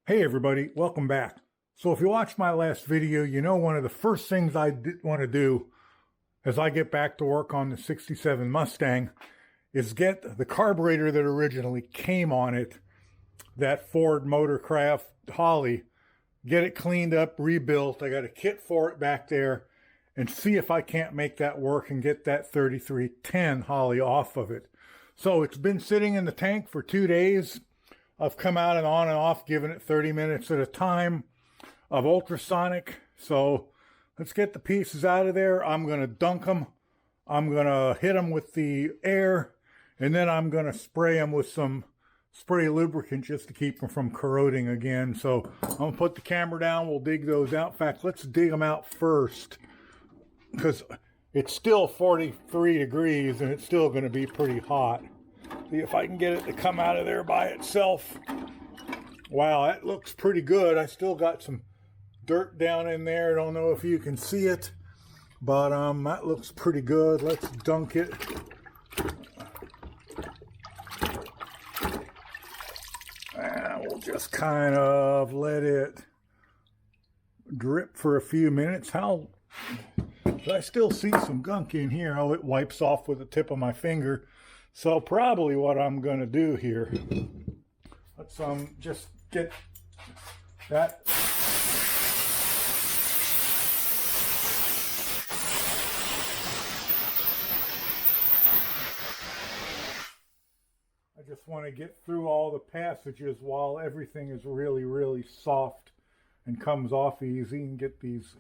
Hey everybody, welcome back. So if you watched my last video, you know one of the first things I want to do as I get back to work on the 67 Mustang is get the carburetor that originally came on it, that Ford Motorcraft Holley, get it cleaned up, rebuilt. I got a kit for it back there, and see if I can't make that work and get that 3310 Holley off of it. So it's been sitting in the tank for 2 days. I've come out and on and off, giving it 30 minutes at a time of ultrasonic. So let's get the pieces out of there. I'm going to dunk them. I'm going to hit them with the air, and then I'm going to spray them with some spray lubricant just to keep them from corroding again. So I'm going to put the camera down. We'll dig those out. In fact, let's dig them out first, because it's still 43 degrees and it's still going to be pretty hot. See if I can get it to come out of there by itself. Wow, that looks pretty good. I still got some dirt down in there. I don't know if you can see it, but that looks pretty good. Let's dunk it. And we'll just kind of let it drip for a few minutes. I still see some gunk in here. Oh, it wipes off with the tip of my finger. So probably what I'm going to do here, let's just get that. I just want to get through all the passages while everything is really, really soft and comes off easy, and get these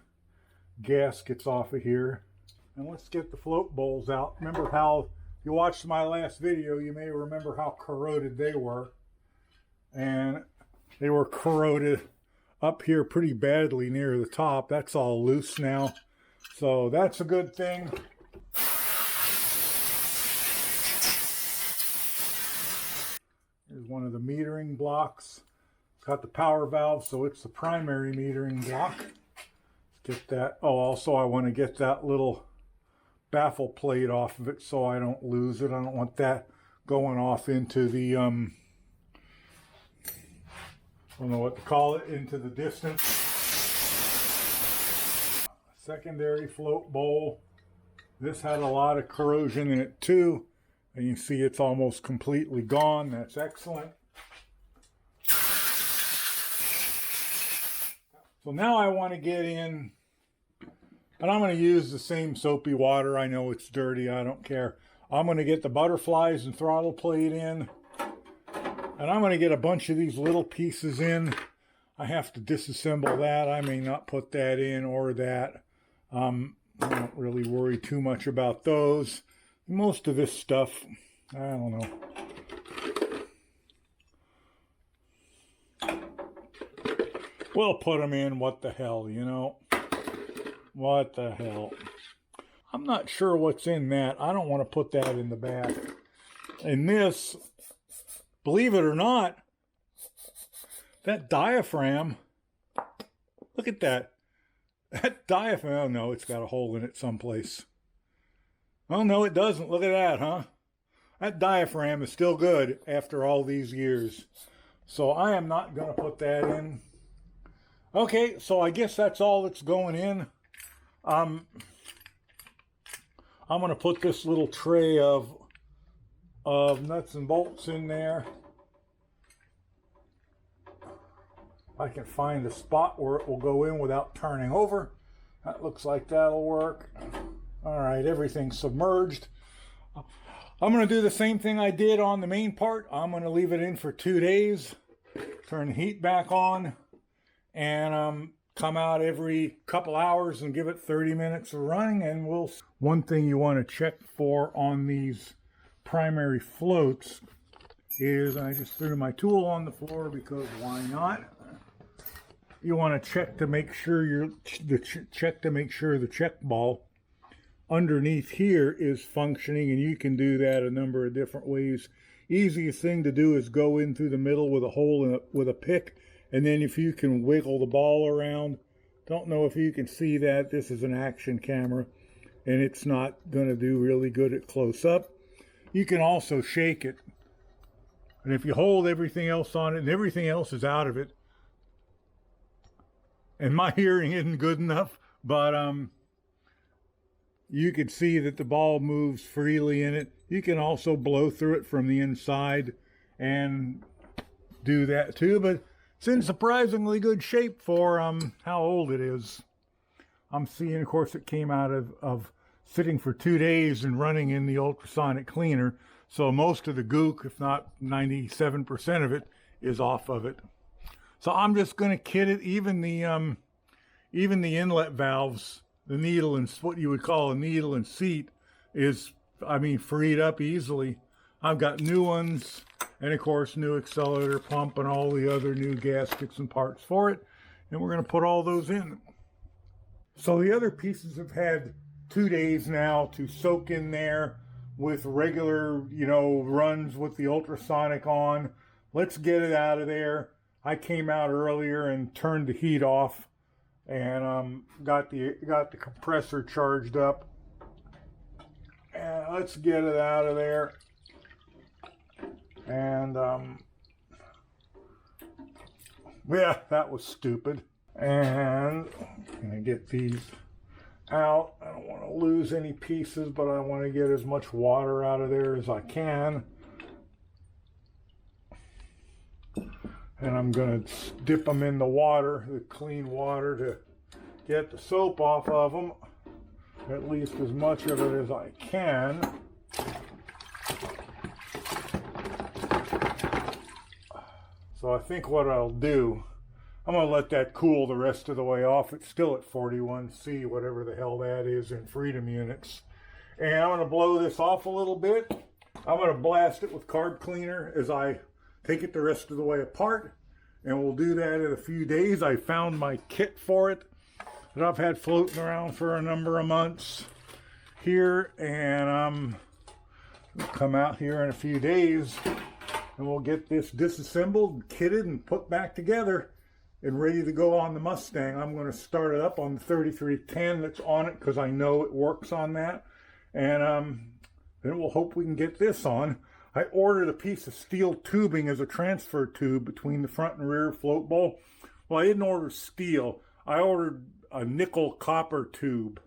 gaskets off of here. And let's get the float bowls out. Remember how, if you watched my last video, you may remember how corroded they were. And they were corroded up here pretty badly near the top. That's all loose now, so that's a good thing. Here's one of the metering blocks. It's got the power valve, so it's the primary metering block. Let's get that. Oh, also I want to get that little baffle plate off of it so I don't lose it. I don't want that going off into the I don't know what to call it, into the distance. Secondary float bowl. This had a lot of corrosion in it too, and you see it's almost completely gone. That's excellent. So now I want to get in, and I'm going to use the same soapy water. I know it's dirty, I don't care. I'm going to get the butterflies and throttle plate in, and I'm going to get a bunch of these little pieces in. I have to disassemble that. I may not put that in or that. I don't really worry too much about those. Most of this stuff, I don't know. We'll put them in. What the hell, you know? What the hell? I'm not sure what's in that. I don't want to put that in the back. And this, believe it or not, that diaphragm, look at that. That diaphragm, oh no, it's got a hole in it someplace. Oh no, it doesn't. Look at that, huh? That diaphragm is still good after all these years. So I am not going to put that in. Okay, so I guess that's all that's going in. I'm going to put this little tray of nuts and bolts in there. I can find a spot where it will go in without turning over. That looks like that'll work. All right, everything's submerged. I'm going to do the same thing I did on the main part. I'm going to leave it in for 2 days, turn the heat back on, and come out every couple hours and give it 30 minutes of running, and we'll. One thing you want to check for on these primary floats is, I just threw my tool on the floor because why not? You want to check to make sure the check ball underneath here is functioning, and you can do that a number of different ways. Easiest thing to do is go in through the middle with a hole in it with a pick, and then if you can wiggle the ball around. Don't know if you can see that. This is an action camera, and it's not going to do really good at close up. You can also shake it, and if you hold everything else on it and everything else is out of it, and my hearing isn't good enough, but you could see that the ball moves freely in it. You can also blow through it from the inside and do that too, but it's in surprisingly good shape for how old it is. I'm seeing, of course, it came out of sitting for 2 days and running in the ultrasonic cleaner, so most of the gook, if not 97% of it, is off of it. So I'm just going to kit it. Even the inlet valves, the needle and what you would call a needle and seat, is, I mean, freed up easily. I've got new ones, and of course new accelerator pump and all the other new gaskets and parts for it, and we're going to put all those in. So the other pieces have had 2 days now to soak in there with regular, runs with the ultrasonic on. Let's get it out of there. I came out earlier and turned the heat off and got the compressor charged up. And let's get it out of there. And yeah, that was stupid. And I'm gonna get these out. I don't want to lose any pieces, but I want to get as much water out of there as I can. And I'm going to dip them in the water, the clean water, to get the soap off of them, at least as much of it as I can. So I think what I'll do, I'm going to let that cool the rest of the way off. It's still at 41C, whatever the hell that is in freedom units. And I'm going to blow this off a little bit. I'm going to blast it with carb cleaner as I take it the rest of the way apart. And we'll do that in a few days. I found my kit for it that I've had floating around for a number of months here. And we'll come out here in a few days and we'll get this disassembled, kitted, and put back together and ready to go on the Mustang. I'm going to start it up on the 3310 that's on it because I know it works on that. And then we'll hope we can get this on. I ordered a piece of steel tubing as a transfer tube between the front and rear float bowl. Well, I didn't order steel. I ordered a nickel copper tube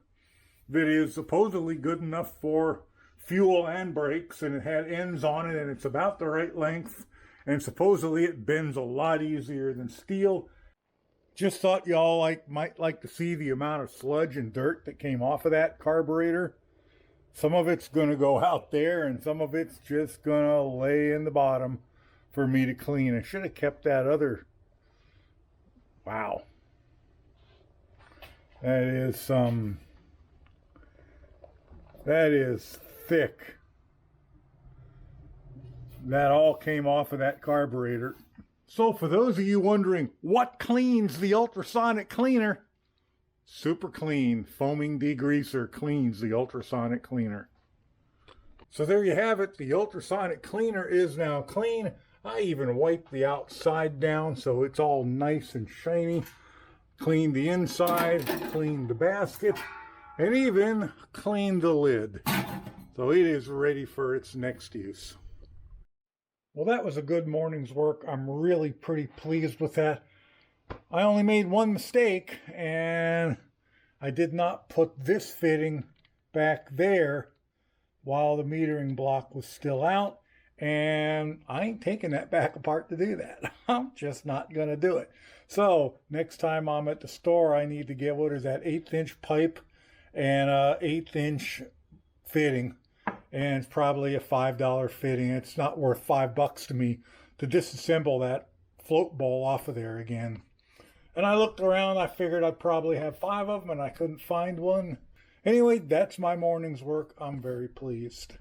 that is supposedly good enough for fuel and brakes, and it had ends on it, and it's about the right length, and supposedly it bends a lot easier than steel. Just thought y'all might like to see the amount of sludge and dirt that came off of that carburetor. Some of it's going to go out there, and some of it's just going to lay in the bottom for me to clean. I should have kept that other. Wow. That is thick. That all came off of that carburetor. So for those of you wondering what cleans the ultrasonic cleaner, Super Clean foaming degreaser cleans the ultrasonic cleaner. So there you have it. The ultrasonic cleaner is now clean. I even wiped the outside down so it's all nice and shiny. Cleaned the inside, cleaned the basket, and even cleaned the lid. So it is ready for its next use. Well, that was a good morning's work. I'm really pretty pleased with that. I only made one mistake, and I did not put this fitting back there while the metering block was still out, and I ain't taking that back apart to do that. I'm just not going to do it. So next time I'm at the store, I need to get, what is that, 1/8" pipe and a 1/8" fitting, and it's probably a $5 fitting. It's not worth $5 to me to disassemble that float bowl off of there again. And I looked around, I figured I'd probably have 5 of them, and I couldn't find one. Anyway, that's my morning's work. I'm very pleased.